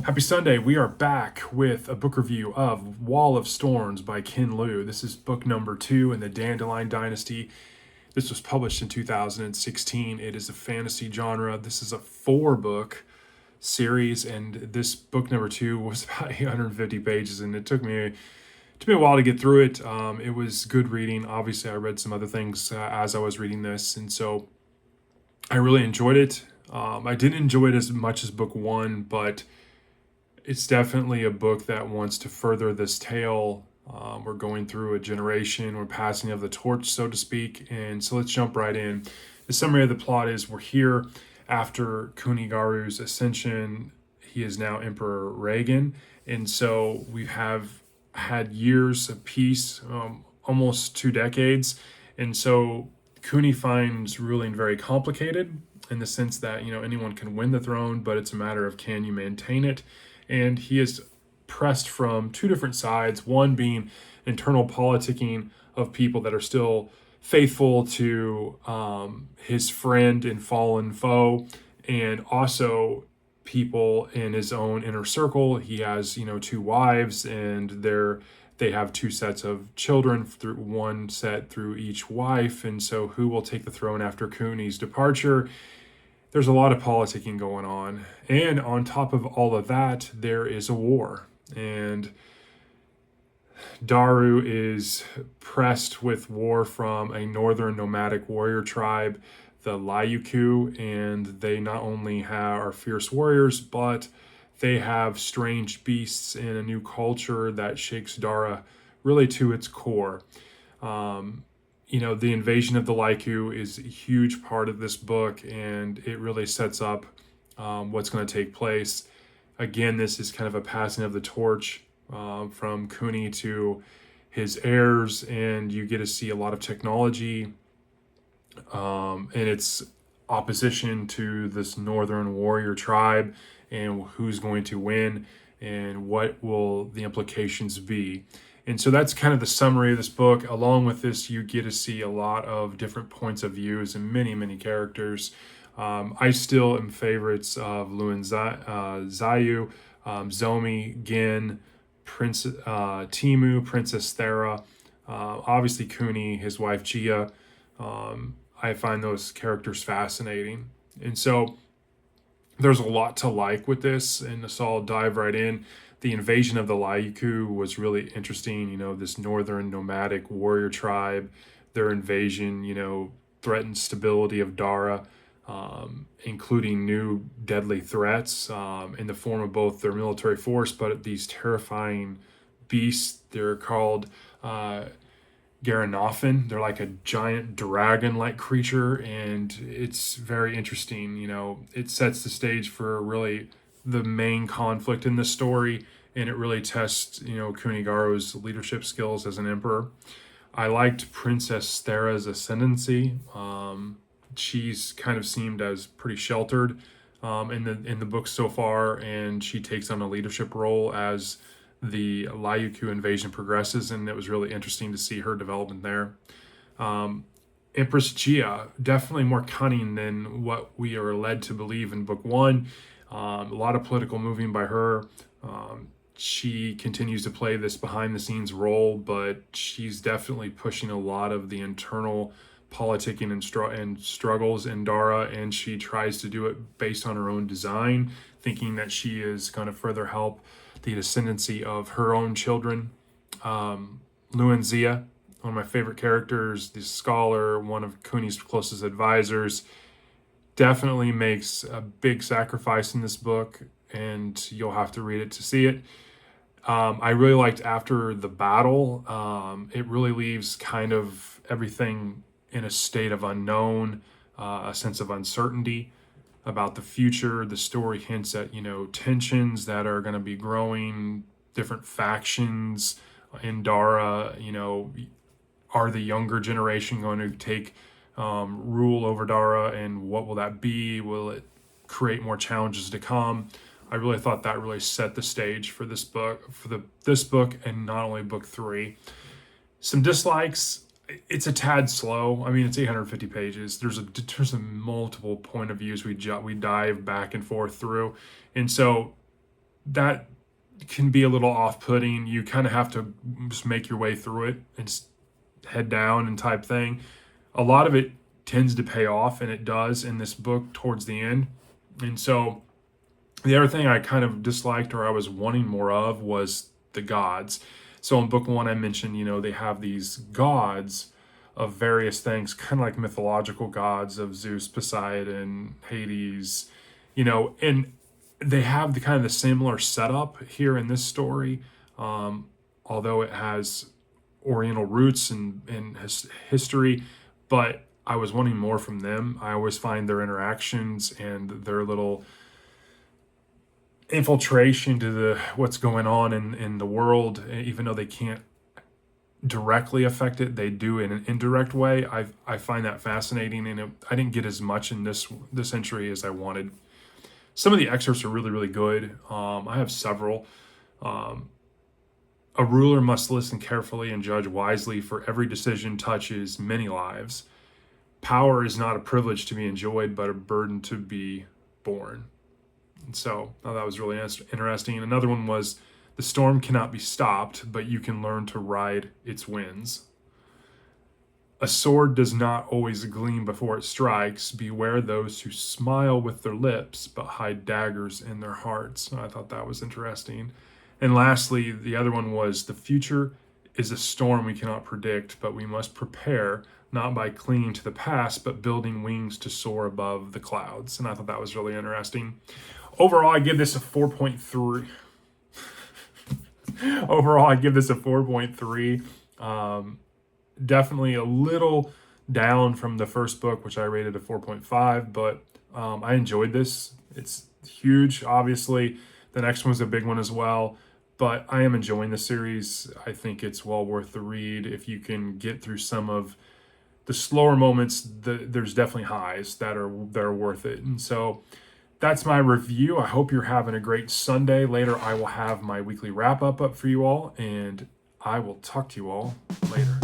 Happy Sunday. We are back with a book review of Wall of Storms by Ken Liu. This is book number 2 in the Dandelion Dynasty. This was published in 2016. It is a fantasy genre. This is a 4-book series, and this book number 2 was about 850 pages, and it took me a while to get through it. It was good reading. Obviously, I read some other things as I was reading this, and so I really enjoyed it. I didn't enjoy it as much as book 1, but it's definitely a book that wants to further this tale. We're going through a generation, we're passing of the torch, so to speak. And so let's jump right in. The summary of the plot is we're here after Kunigaru's ascension. He is now Emperor Reagan. And so we have had years of peace, almost 2 decades. And so Kuni finds ruling very complicated in the sense that, anyone can win the throne, but it's a matter of can you maintain it? And he is pressed from 2 different sides, one being internal politicking of people that are still faithful to his friend and fallen foe, and also people in his own inner circle. He has 2 wives, and they have 2 sets of children, through one set through each wife. And so who will take the throne after Kuni's departure? There's a lot of politicking going on. And on top of all of that, there is a war. And Daru is pressed with war from a northern nomadic warrior tribe, the Lyuku, and they not only are fierce warriors, but they have strange beasts and a new culture that shakes Dara really to its core. The invasion of the Lyku is a huge part of this book, and it really sets up what's going to take place. Again, this is kind of a passing of the torch from Kuni to his heirs, and you get to see a lot of technology and its opposition to this northern warrior tribe, and who's going to win and what will the implications be. And so that's kind of the summary of this book. Along with this, you get to see a lot of different points of views and many, many characters. I still am favorites of Luan Zayu, Zomi, Gin, Prince Timu, Princess Thera, obviously Kuni, his wife Gia. I find those characters fascinating. And so there's a lot to like with this, and so I'll dive right in. The invasion of the Lyuku was really interesting. This northern nomadic warrior tribe, their invasion, threatened stability of Dara, including new deadly threats in the form of both their military force, but these terrifying beasts. They're called Garanophin. They're like a giant dragon-like creature, and it's very interesting. It sets the stage for really the main conflict in the story, and it really tests, Kunigaru's leadership skills as an emperor. I liked Princess Thera's ascendancy. She's kind of seemed as pretty sheltered in the book so far, and she takes on a leadership role as the Lyuku invasion progresses, and it was really interesting to see her development there. Empress Gia, definitely more cunning than what we are led to believe in book 1. A lot of political moving by her. She continues to play this behind the scenes role, but she's definitely pushing a lot of the internal politicking and struggles in Dara, and she tries to do it based on her own design, thinking that she is going to further help the ascendancy of her own children. Luan Zia, one of my favorite characters, the scholar, one of Kuni's closest advisors, definitely makes a big sacrifice in this book, and you'll have to read it to see it. I really liked after the battle. It really leaves kind of everything in a state of unknown, a sense of uncertainty about the future. The story hints at, tensions that are going to be growing, different factions in Dara. Are the younger generation going to take rule over Dara, and what will that be? Will it create more challenges to come? I really thought that really set the stage for this book, and not only book 3. Some dislikes. It's a tad slow. I mean, it's 850 pages. There's a multiple point of views we dive back and forth through, and so that can be a little off-putting. You kind of have to just make your way through it and just head down and type thing. A lot of it tends to pay off, and it does in this book towards the end. And so the other thing I kind of disliked, or I was wanting more of, was the gods. So in book one, I mentioned, they have these gods of various things, kind of like mythological gods of Zeus, Poseidon, Hades, and they have the kind of the similar setup here in this story, although it has Oriental roots and history, but I was wanting more from them. I always find their interactions and their little infiltration to the what's going on in the world, even though they can't directly affect it, they do in an indirect way. I find that fascinating, and I didn't get as much in this entry as I wanted. Some of the excerpts are really, really good. I have several. A ruler must listen carefully and judge wisely, for every decision touches many lives. Power is not a privilege to be enjoyed, but a burden to be borne. And so that was really interesting. Another one was, the storm cannot be stopped, but you can learn to ride its winds. A sword does not always gleam before it strikes. Beware those who smile with their lips, but hide daggers in their hearts. I thought that was interesting. And lastly, the other one was, the future is a storm we cannot predict, but we must prepare, not by clinging to the past, but building wings to soar above the clouds. And I thought that was really interesting. Overall, I give this a 4.3. Overall, I give this a 4.3. Definitely a little down from the first book, which I rated a 4.5, but I enjoyed this. It's huge, obviously. The next one's a big one as well, but I am enjoying the series. I think it's well worth the read. If you can get through some of the slower moments, there's definitely highs that are worth it. And so that's my review. I hope you're having a great Sunday. Later, I will have my weekly wrap up for you all, and I will talk to you all later.